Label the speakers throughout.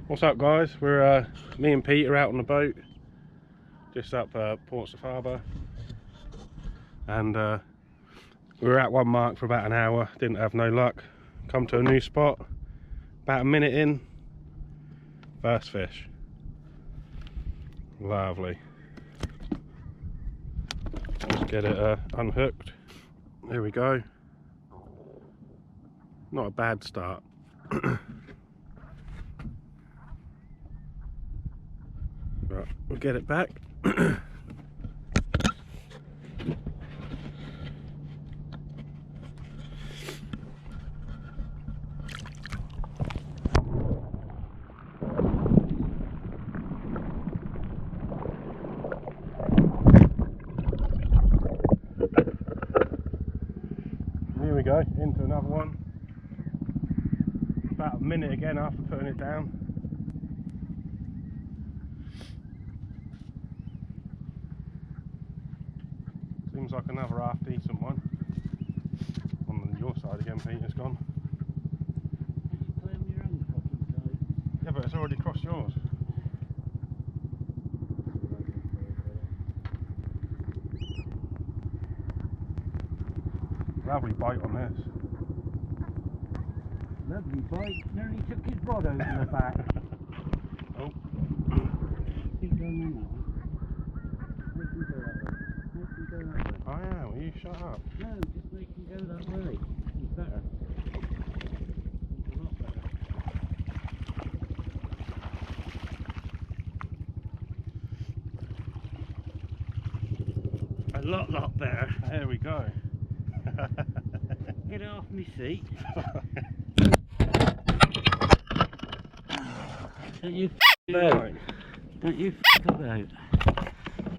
Speaker 1: What's up, guys? We're me and Pete are out on the boat just up Portsmouth Harbour, and we were at one mark for about an hour, didn't have no luck. Come to a new spot, about a minute in, first fish. Lovely. Let's get it unhooked. There we go. Not a bad start. Right, we'll get it back. Here we go, into another one. About a minute again after putting it down. Seems like another half decent one. On your side again, Pete, it's gone. Yeah, but it's already crossed yours. Lovely bite on this.
Speaker 2: Lovely bite. Nearly took his rod over the back.
Speaker 1: Oh.
Speaker 2: Keep going on that one. Make him go that way. Make him go that way.
Speaker 1: Oh yeah, will you shut up?
Speaker 2: No, just make him go that way. He's better. He's a lot better. A lot better.
Speaker 1: There we go.
Speaker 2: Get it off me seat. Don't you f about. Don't you f about.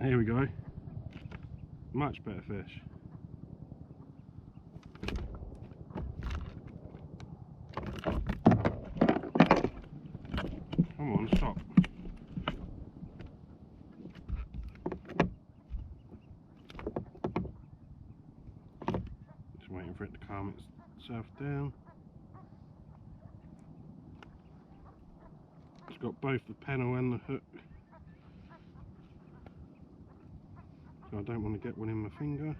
Speaker 1: Here we go. Much better fish. Come on, stop. Just waiting for it to calm itself down. It's got both the pennel and the hook. So I don't want to get one in my finger.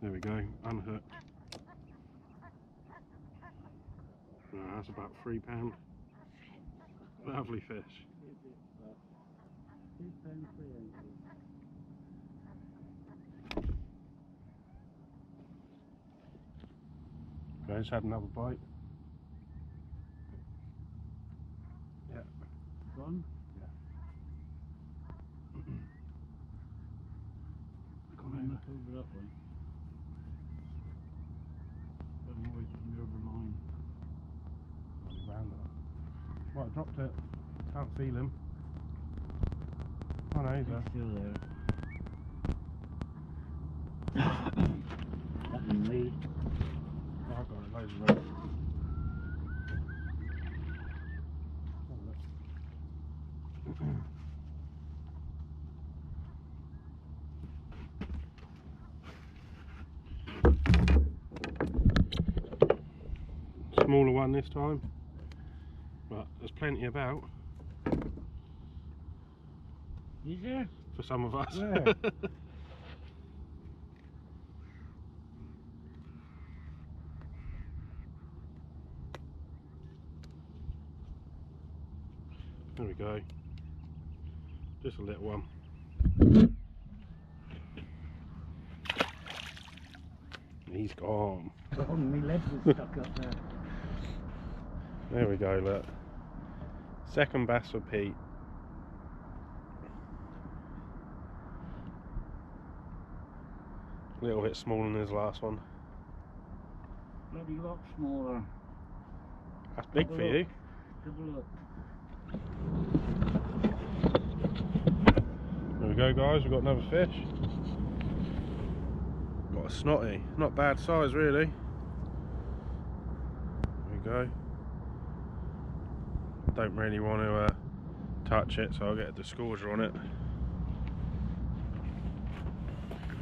Speaker 1: There we go, unhooked. That's about £3. Lovely fish. Okay, just had another bite. Yeah.
Speaker 2: Gone?
Speaker 1: Yeah.
Speaker 2: Coming up over that way. Don't always from the other line.
Speaker 1: Round it. Right, I dropped it. Can't feel him. Oh no, he's there.
Speaker 2: He's still there. Nothing lead.
Speaker 1: Oh, I've got it, loads of rope. Smaller one this time, but there's plenty about.
Speaker 2: Is there?
Speaker 1: For some of us.
Speaker 2: Where?
Speaker 1: There we go. Just a little one. He's gone.
Speaker 2: Oh, my leg was stuck up there.
Speaker 1: There we go, look. Second bass for Pete. A little bit smaller than his last one.
Speaker 2: Bloody lot smaller.
Speaker 1: That's big for you.
Speaker 2: Have a look.
Speaker 1: There we go, guys, we've got another fish. Got a snotty, not bad size really. There we go. Don't really want to touch it, so I'll get a disgorger on it.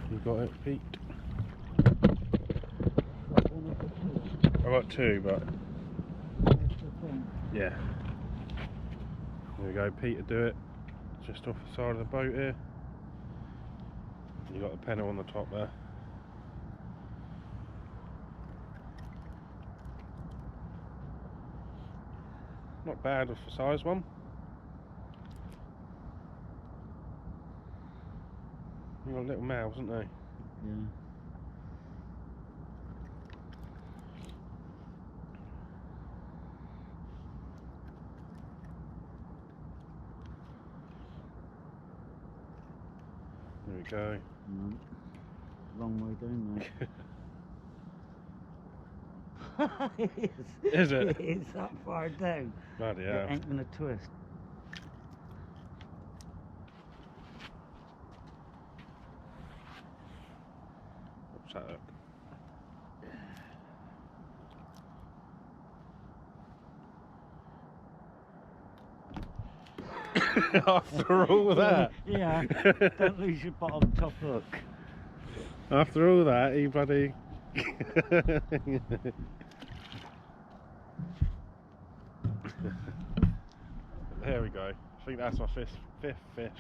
Speaker 1: You got it, Pete?
Speaker 2: Got one of the two.
Speaker 1: I've got two, but
Speaker 2: That's the thing.
Speaker 1: yeah. There we go, Peter do it. Just off the side of the boat here. You got the pennant on the top there. Not bad for size one. You got little mouths, haven't they?
Speaker 2: Yeah.
Speaker 1: There we go.
Speaker 2: No. Long way down there.
Speaker 1: Is it?
Speaker 2: It's that far down.
Speaker 1: Bloody
Speaker 2: It
Speaker 1: hell.
Speaker 2: ain't gonna twist.
Speaker 1: What's that look? After all that.
Speaker 2: Yeah. Don't lose your bottom top hook.
Speaker 1: After all that, he bloody. There we go. I think that's my fifth fish.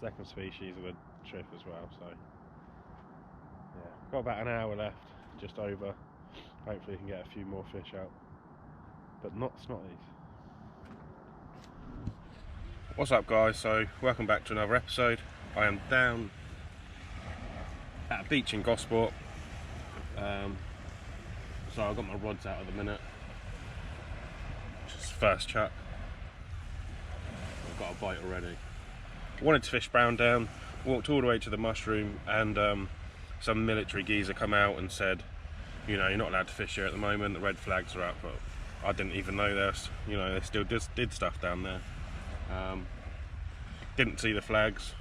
Speaker 1: Second species of the trip as well. So yeah, got about an hour left, just over. Hopefully, we can get a few more fish out, but not snotties. What's up, guys? So welcome back to another episode. I am down at a beach in Gosport. So I've got my rods out at the minute. Just first chuck. I've got a bite already. Wanted to fish brown down, walked all the way to the mushroom, and some military geezer come out and said, you know, you're not allowed to fish here at the moment, the red flags are up. But I didn't even know this, you know, they still did stuff down there. Didn't see the flags,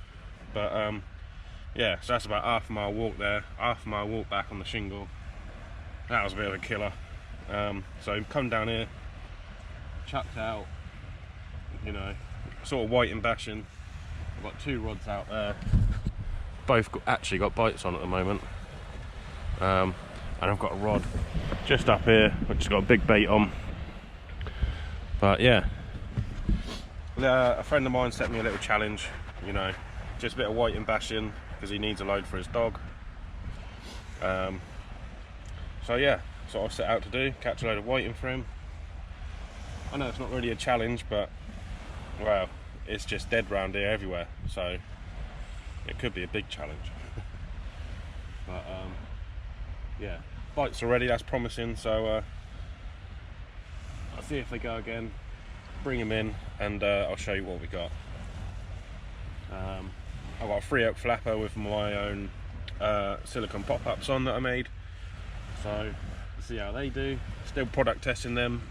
Speaker 1: but yeah, so that's about half a mile walk there, half a mile walk back on the shingle. That was a bit of a killer. So come down here, chucked out, you know, sort of white and bashing. I've got two rods out there, both actually got bites on at the moment, and I've got a rod just up here which has got a big bait on. But yeah, a friend of mine set me a little challenge, you know, just a bit of white and bashing because he needs a load for his dog. So yeah, that's what I've set out to do, catch a load of whiting for him. I know it's not really a challenge, but well, it's just dead round here everywhere, so it could be a big challenge. But yeah, bites already, that's promising, so I'll see if they go again, bring them in, and I'll show you what we got. I've got a 3/8 flapper with my own silicone pop-ups on that I made, so see how they do. Still product testing them,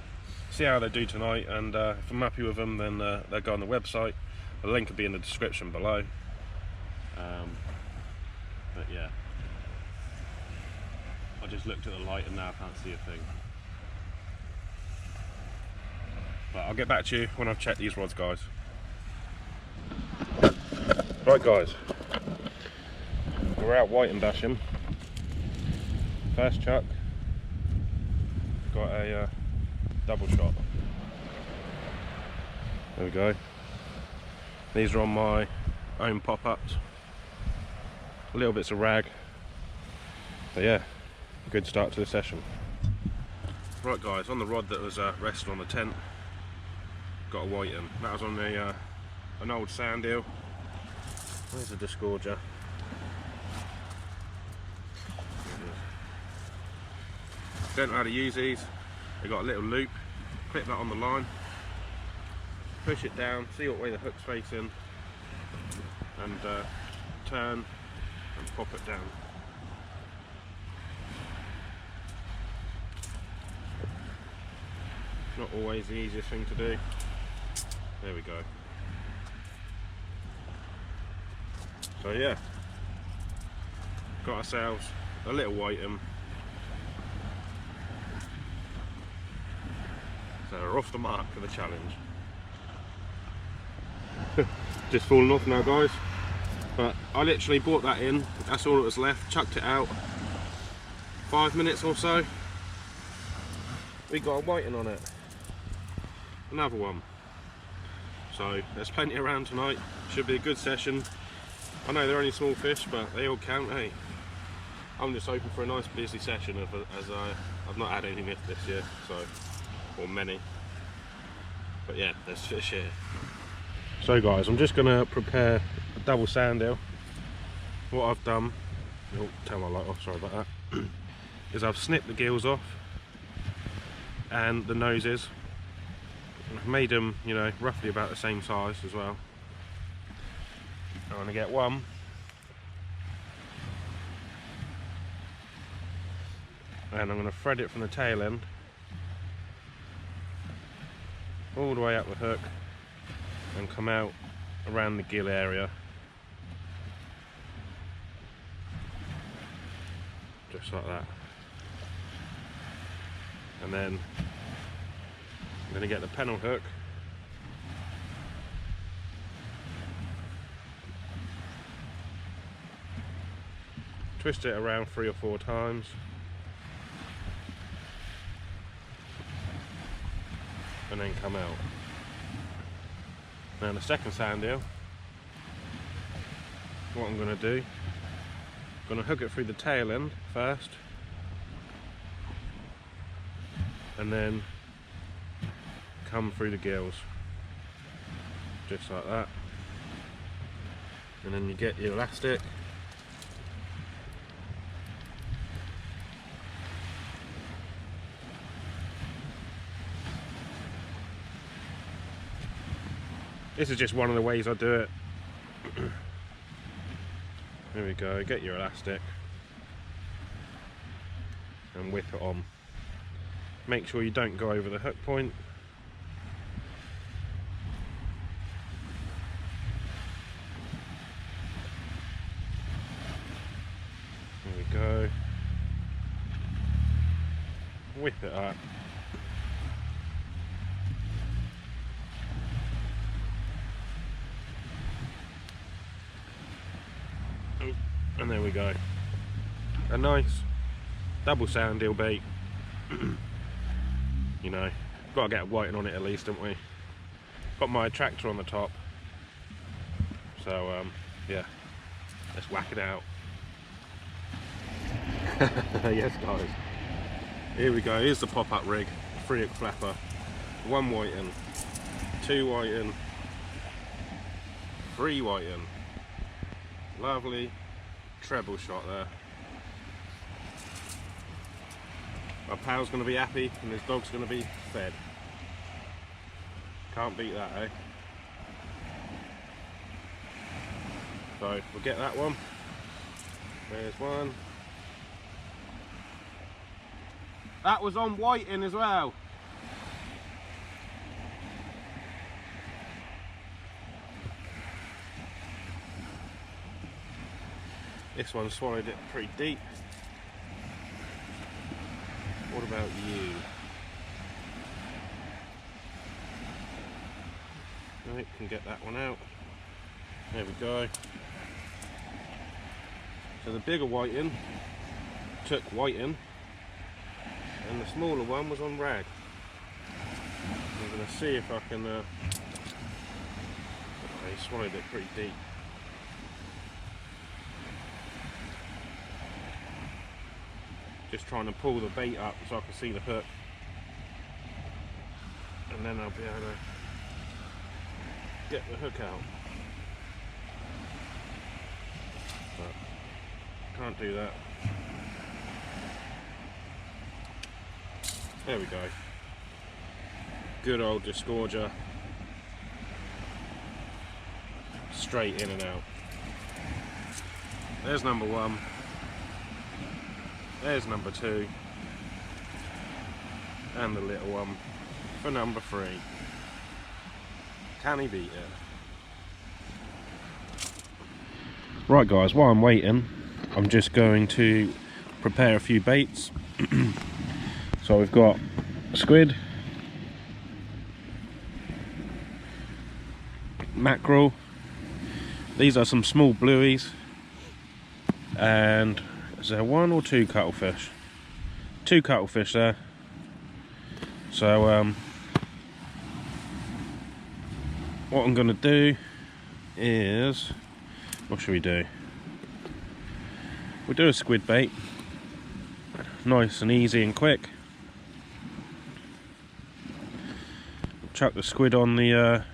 Speaker 1: see how they do tonight, and if I'm happy with them, then they'll go on the website. The link will be in the description below. But yeah, I just looked at the light and now I can't see a thing. But I'll get back to you when I've checked these rods, guys. Right, guys, we're out white and bashing. First chuck, got a double shot. There we go. These are on my own pop-ups. Little bits of rag. But yeah, good start to the session. Right, guys, on the rod that was resting on the tent, got a whiting. That was on an old sand eel. Where's the disgorger? Don't know how to use these. They've got a little loop. Clip that on the line. Push it down. See what way the hook's facing. And turn and pop it down. Not always the easiest thing to do. There we go. So yeah, got ourselves a little whiting. So we're off the mark for the challenge. Just falling off now, guys. But I literally brought that in. That's all that was left. Chucked it out. 5 minutes or so. we got a whiting on it. Another one. So there's plenty around tonight. Should be a good session. I know they're only small fish, but they all count, hey. I'm just hoping for a nice busy session as I've not had any this year, so, or many. But yeah, there's fish here. So guys, I'm just gonna prepare a double sand eel. What I've done, oh, turn my light off, sorry about that, is I've snipped the gills off and the noses. I've made them, you know, roughly about the same size as well. I'm gonna get one. And I'm going to thread it from the tail end all the way up the hook and come out around the gill area, just like that. And then I'm going to get the pennel hook twist it around 3 or 4 times. And then come out. Now the second sand eel, what I'm going to do, I'm going to hook it through the tail end first, and then come through the gills, just like that. And then you get your elastic. This is just one of the ways I do it. There we go, get your elastic and whip it on. Make sure you don't go over the hook point. There we go. Whip it up. And there we go, a nice double sand eel bait. You know, got to get a whiting on it at least, haven't we? Got my attractor on the top, so yeah, let's whack it out. Yes guys, here we go, here's the pop-up rig, 3-hook flapper, 1 whiting, 2 whiting, 3 whiting, lovely treble shot there. My pal's going to be happy and his dog's going to be fed. Can't beat that, eh? So we'll get that one. There's one. That was on whiting as well. This one swallowed it pretty deep. What about you? Right, can get that one out. There we go. So the bigger whiting took whiting, and the smaller one was on rag. I'm going to see if I can. Okay, he swallowed it pretty deep. Just trying to pull the bait up so I can see the hook, and then I'll be able to get the hook out. But can't do that. There we go. Good old disgorger. Straight in and out. There's number 1. There's number 2, and the little one for number 3. Can he beat it? Right guys, while I'm waiting, I'm just going to prepare a few baits. So we've got squid, mackerel, these are some small blueies, and is there 1 or 2 cuttlefish? 2 cuttlefish there. So what I'm going to do is, what should we do? We'll do a squid bait, nice and easy and quick. Chuck the squid on the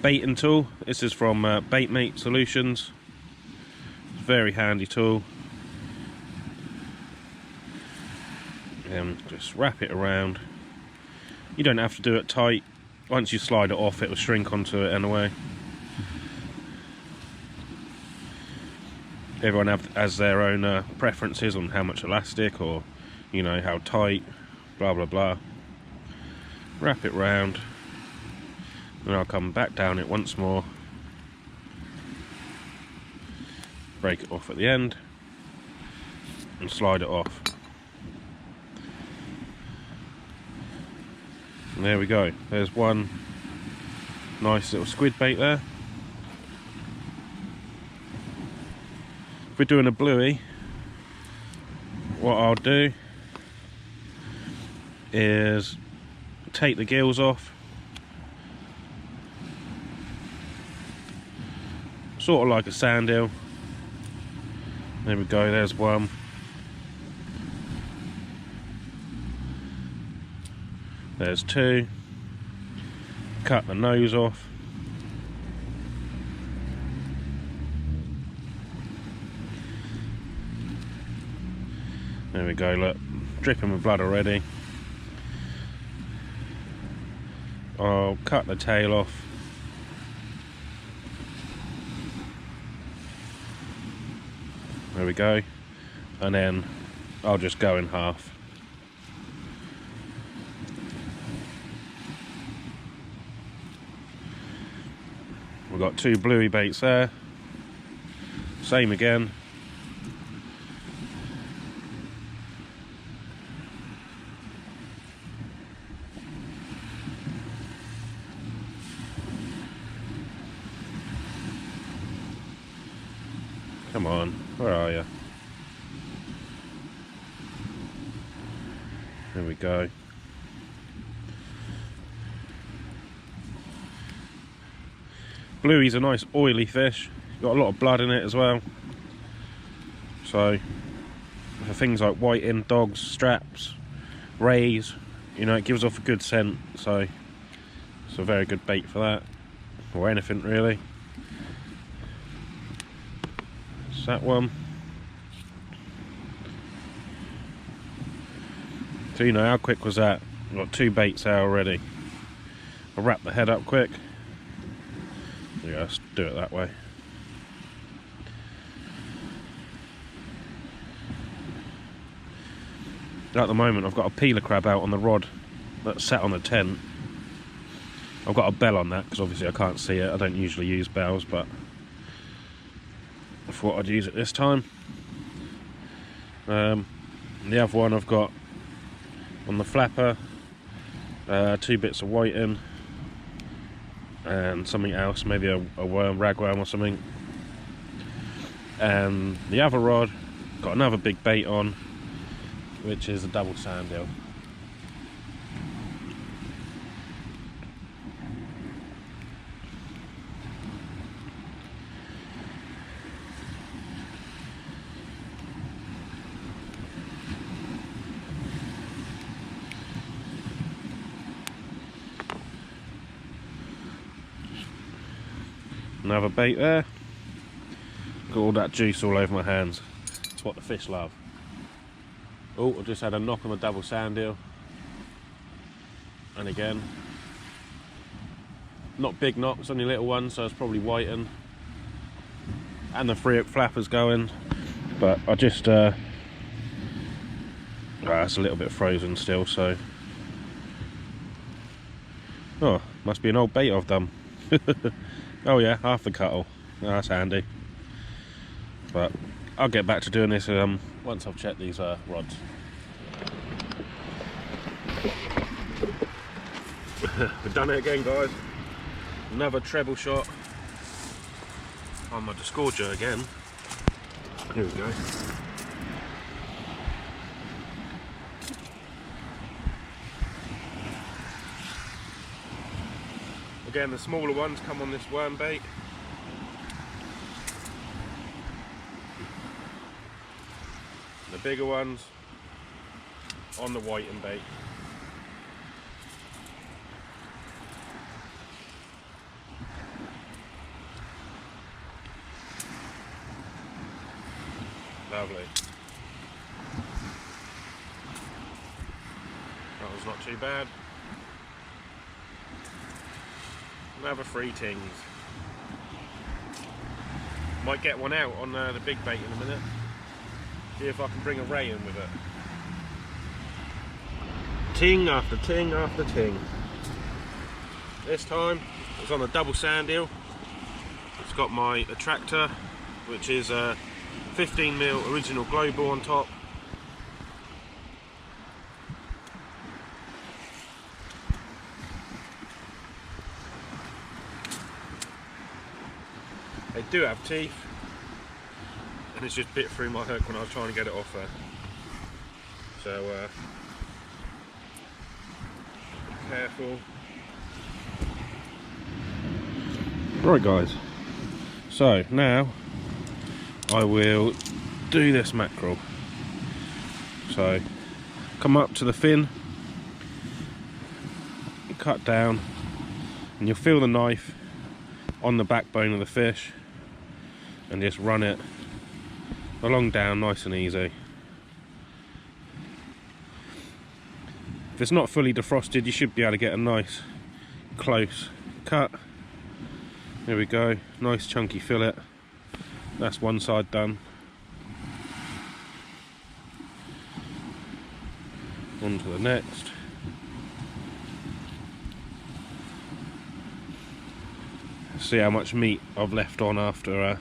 Speaker 1: baiting tool. This is from Baitmate Solutions. Very handy tool. And just wrap it around. You don't have to do it tight. Once you slide it off, it will shrink onto it anyway. Everyone has their own preferences on how much elastic, or you know, how tight, blah blah blah. Wrap it round, then I'll come back down it once more, break it off at the end and slide it off. And there we go, there's one nice little squid bait there. If we're doing a bluey, what I'll do is take the gills off, sort of like a sand eel. There we go, there's one. There's two. Cut the nose off. There we go, look, dripping with blood already. I'll cut the tail off. There we go. And then I'll just go in half. We've got two bluey baits there. Same again. Come on, where are you? There we go. Bluey's a nice oily fish. Got a lot of blood in it as well. So for things like whiting, dogs, straps, rays, you know, it gives off a good scent. So it's a very good bait for that, or anything really. That one. So you know, how quick was that? I've got two baits out already. I'll wrap the head up quick. Yeah, let's do it that way. At the moment I've got a peeler crab out on the rod that's sat on the tent. I've got a bell on that because obviously I can't see it. I don't usually use bells, but I thought I'd use it this time. The other one I've got on the flapper, two bits of whiting and something else, maybe a worm, ragworm or something. And the other rod, got another big bait on, which is a double sand eel. Another bait there. Got all that juice all over my hands. It's what the fish love. Oh, I just had a knock on the double sand eel. And again, not big knocks, only little ones, so it's probably whiting. And the free hook flapper's going. But I just, it's a little bit frozen still, so. Oh, must be an old bait I've done. Oh yeah, half the cuttle. Oh, that's handy. But I'll get back to doing this once I've checked these rods. We've done it again, guys. Another treble shot on my disgorger again. Here we go. Again, the smaller ones come on this worm bait. The bigger ones on the whiting bait. Lovely. That was not too bad. Another 3 tings. Might get one out on the big bait in a minute. See if I can bring a ray in with it. Ting after ting after ting. This time it's on a double sand eel. It's got my attractor, which is a 15mm original global on top. They do have teeth, and it's just bit through my hook when I was trying to get it off there. So be careful. Right guys, so now I will do this mackerel. So come up to the fin, cut down, and you'll feel the knife on the backbone of the fish and just run it along down nice and easy. If it's not fully defrosted, you should be able to get a nice close cut. There we go, nice chunky fillet. That's one side done. On to the next. See how much meat I've left on after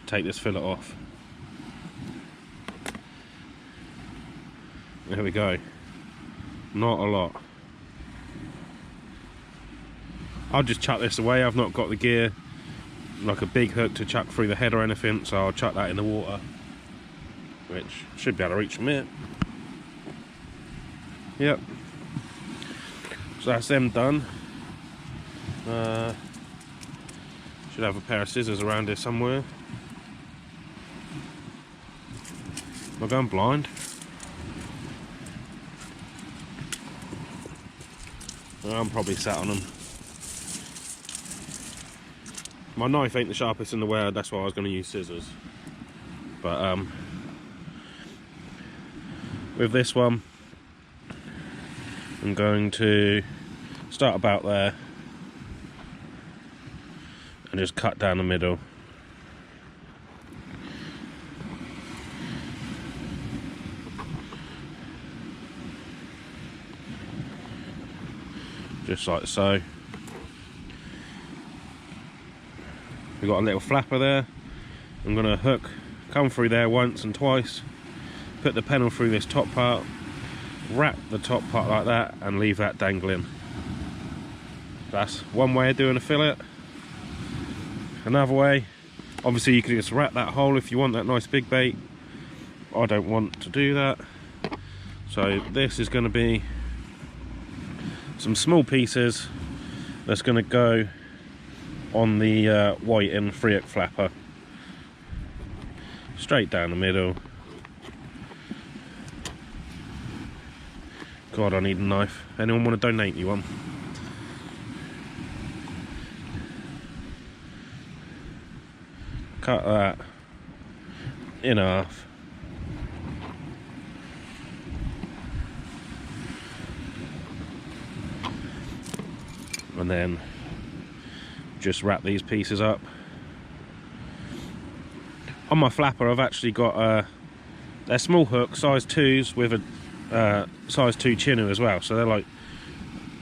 Speaker 1: take this fillet off. There we go. Not a lot. I'll just chuck this away. I've not got the gear, like a big hook to chuck through the head or anything, so I'll chuck that in the water, which should be able to reach from here. Yep. So that's them done. Should have a pair of scissors around here somewhere. Am I going blind? I'm probably sat on them. My knife ain't the sharpest in the world, that's why I was going to use scissors. But with this one, I'm going to start about there and just cut down the middle. Just like so. We've got a little flapper there. I'm going to hook, come through there once and twice, put the pennel through this top part, wrap the top part like that and leave that dangling. That's one way of doing a fillet. Another way, obviously you can just wrap that hole if you want that nice big bait. I don't want to do that. So this is going to be some small pieces that's going to go on the white and 3/8 flapper. Straight down the middle. God, I need a knife. Anyone want to donate me one? Cut that in half. And then just wrap these pieces up. On my flapper I've actually got they're small hooks, size 2s with a size 2 chinu as well, so they're like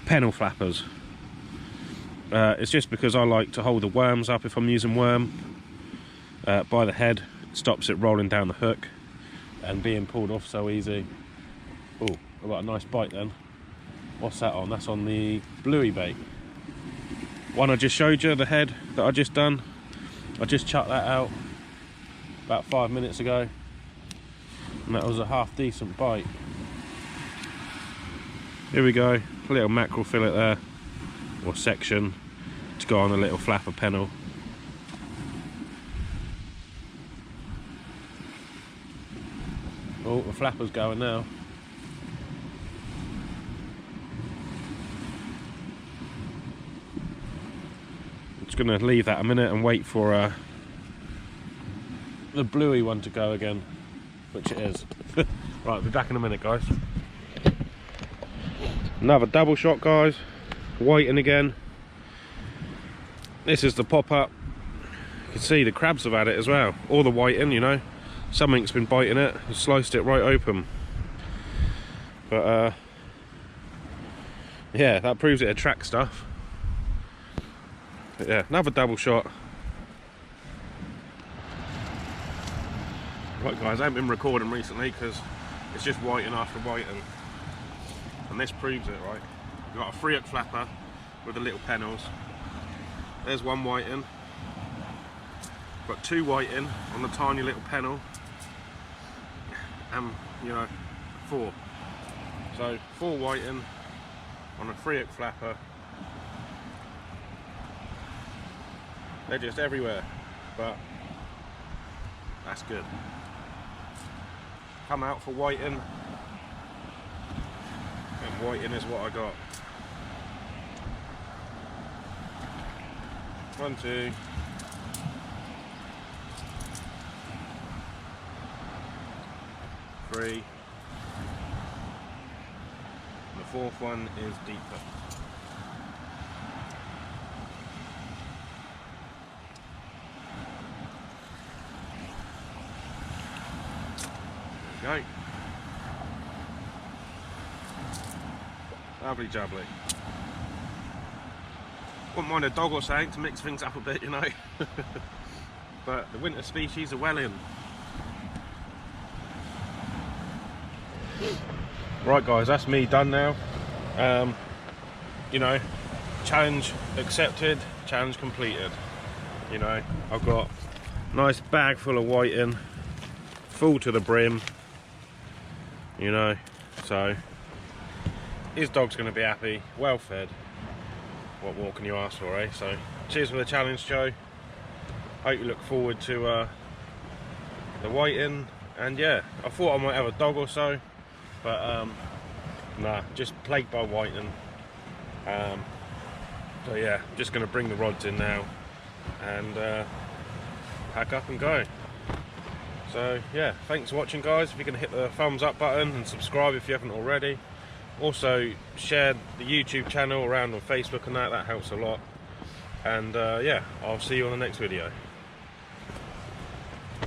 Speaker 1: pennel flappers. It's just because I like to hold the worms up if I'm using worm by the head. It stops it rolling down the hook and being pulled off so easy. Oh, I've got a nice bite then. What's that on? That's on the bluey bait. One I just showed you, the head that I just done. I just chucked that out about 5 minutes ago, and that was a half decent bite. Here we go, a little mackerel fillet there, or section. to go on a little flapper pennel. Oh, the flapper's going now. I'm just going to leave that a minute and wait for the bluey one to go again, which it is. Right, I'll be back in a minute, guys. Another double shot, guys. Whiting again. This is the pop-up. You can see the crabs have had it as well. All the whiting, you know. Something's been biting it, sliced it right open. But yeah, that proves it attracts stuff. But yeah, another double shot. Right guys, I haven't been recording recently because it's just whiting after whiting. And this proves it, right? We've got a 3-hook flapper with the little pennels. There's one whiting. Got 2 whiting on the tiny little pennel. And, you know, 4. So, 4 whiting on a 3-hook flapper. They're just everywhere, but that's good. Come out for whiting, and whiting is what I got. 1, 2. Three. And the 4th one is deeper. There we go. Lovely jubbly. Wouldn't mind a dog or something to mix things up a bit, you know. But the winter species are well in. Right guys, that's me done now. You know, challenge accepted, challenge completed. You know, I've got a nice bag full of whiting, full to the brim. You know, so his dog's going to be happy, well fed. What more can you ask for, eh? So cheers for the challenge, Joe. Hope you look forward to the whiting. And yeah, I thought I might have a dog or so, but nah, just plagued by whiting. So yeah, I'm just going to bring the rods in now and pack up and go. So yeah, thanks for watching guys. If you can hit the thumbs up button and subscribe if you haven't already. Also share the YouTube channel around on Facebook and that helps a lot. And yeah, I'll see you on the next video.